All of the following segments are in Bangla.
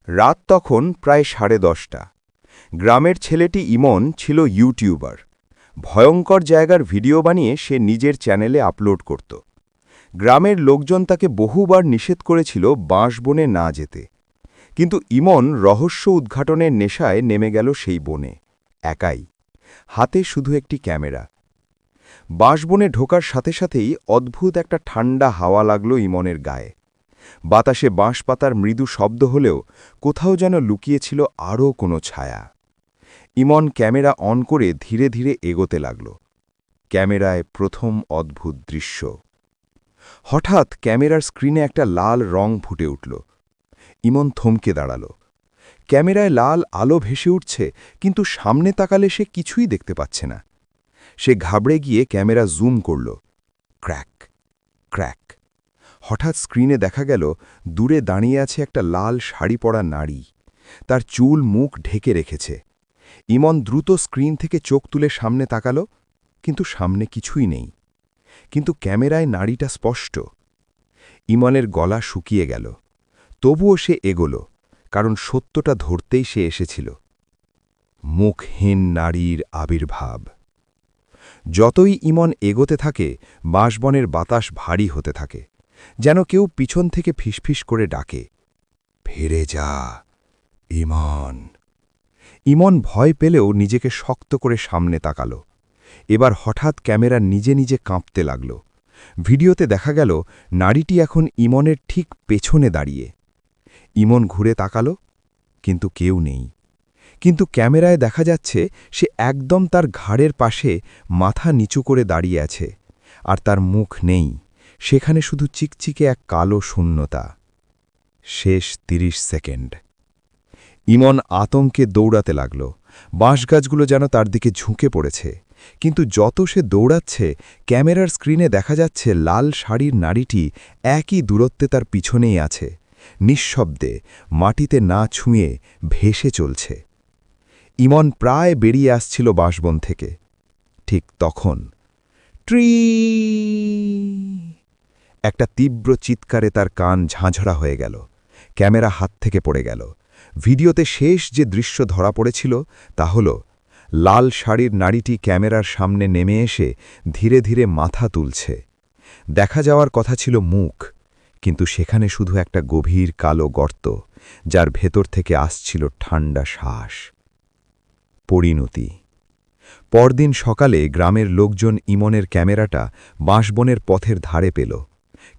রাত তখন প্রায় 10:30। গ্রামের ছেলেটি ইমন ছিল ইউটিউবার। ভয়ঙ্কর জায়গার ভিডিও বানিয়ে সে নিজের চ্যানেলে আপলোড করত। গ্রামের লোকজন তাকে বহুবার নিষেধ করেছিল বাঁশবনে না যেতে, কিন্তু ইমন রহস্য উদ্ঘাটনের নেশায় নেমে গেল সেই বনে, একাই, হাতে শুধু একটি ক্যামেরা। বাঁশবনে ঢোকার সাথে সাথেই অদ্ভুত একটা ঠান্ডা হাওয়া লাগল ইমনের গায়ে। বাতাসে বাঁশপাতার মৃদু শব্দ হলেও কোথাও যেন লুকিয়েছিল আরও কোনো ছায়া। ইমন ক্যামেরা অন করে ধীরে ধীরে এগোতে লাগল। ক্যামেরায় প্রথম অদ্ভুত দৃশ্য। হঠাৎ ক্যামেরার স্ক্রিনে একটা লাল রং ফুটে উঠল। ইমন থমকে দাঁড়াল। ক্যামেরায় লাল আলো ভেসে উঠছে, কিন্তু সামনে তাকালে সে কিছুই দেখতে পাচ্ছে না। সে ঘাবড়ে গিয়ে ক্যামেরা জুম করল। Crack, crack. হঠাৎ স্ক্রিনে দেখা গেল দূরে দাঁড়িয়ে আছে একটা লাল শাড়ি পরা নারী। তার চুল মুখ ঢেকে রেখেছে। ইমন দ্রুত স্ক্রিন থেকে চোখ তুলে সামনে তাকাল, কিন্তু সামনে কিছুই নেই। কিন্তু ক্যামেরায় নারীটা স্পষ্ট। ইমনের গলা শুকিয়ে গেল। তবুও সে এগোল, কারণ সত্যটা ধরতেই সে এসেছিল। মুখহীন নারীর আবির্ভাব। যতই ইমন এগোতে থাকে, বাঁশবনের বাতাস ভারী হতে থাকে, যেন কেউ পিছন থেকে ফিসফিস করে ডাকে, ফিরে যা ইমন। ইমন ভয় পেলেও নিজেকে শক্ত করে সামনে তাকাল। এবার হঠাৎ ক্যামেরা নিজে নিজে কাঁপতে লাগল। ভিডিওতে দেখা গেল নারীটি এখন ইমনের ঠিক পেছনে দাঁড়িয়ে। ইমন ঘুরে তাকাল, কিন্তু কেউ নেই। কিন্তু ক্যামেরায় দেখা যাচ্ছে সে একদম তার ঘাড়ের পাশে মাথা নিচু করে দাঁড়িয়ে আছে, আর তার মুখ নেই। সেখানে শুধু চিকচিকে এক কালো শূন্যতা। শেষ 30 সেকেন্ড। ইমন আতঙ্কে দৌড়াতে লাগল। বাঁশগাছগুলো যেন তার দিকে ঝুঁকে পড়েছে। কিন্তু যত সে দৌড়াচ্ছে, ক্যামেরার স্ক্রিনে দেখা যাচ্ছে লাল শাড়ির নারীটি একই দূরত্বে তার পিছনেই আছে, নিঃশব্দে, মাটিতে না ছুঁয়ে ভেসে চলছে। ইমন প্রায় বেরিয়ে আসছিল বাঁশবন থেকে। ঠিক তখন ট্রি! একটা তীব্র চিৎকারে তার কান ঝাঁঝরা হয়ে গেল। ক্যামেরা হাত থেকে পড়ে গেল। ভিডিওতে শেষ যে দৃশ্য ধরা পড়েছিল তা হল লাল শাড়ির নারীটি ক্যামেরার সামনে নেমে এসে ধীরে ধীরে মাথা তুলছে। দেখা যাওয়ার কথা ছিল মুখ, কিন্তু সেখানে শুধু একটা গভীর কালো গর্ত, যার ভেতর থেকে আসছিল ঠান্ডা শ্বাস। পরিণতি। পরদিন সকালে গ্রামের লোকজন ইমনের ক্যামেরাটা বাঁশবনের পথের ধারে পেল,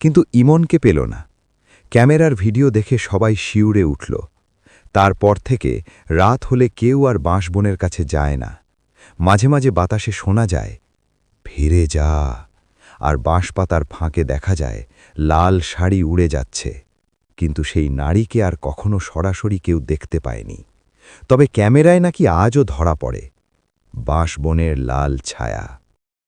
কিন্তু ইমনকে পেল না। ক্যামেরার ভিডিও দেখে সবাই শিউরে উঠল। তারপর থেকে রাত হলে কেউ আর বাঁশবনের কাছে যায় না। মাঝে মাঝে বাতাসে শোনা যায়, ফিরে যা, আর বাঁশপাতার ফাঁকে দেখা যায় লাল শাড়ি উড়ে যাচ্ছে। কিন্তু সেই নারীকে আর কখনো সরাসরি কেউ দেখতে পায়নি। তবে ক্যামেরায় নাকি আজও ধরা পড়ে বাঁশবনের লাল ছায়া।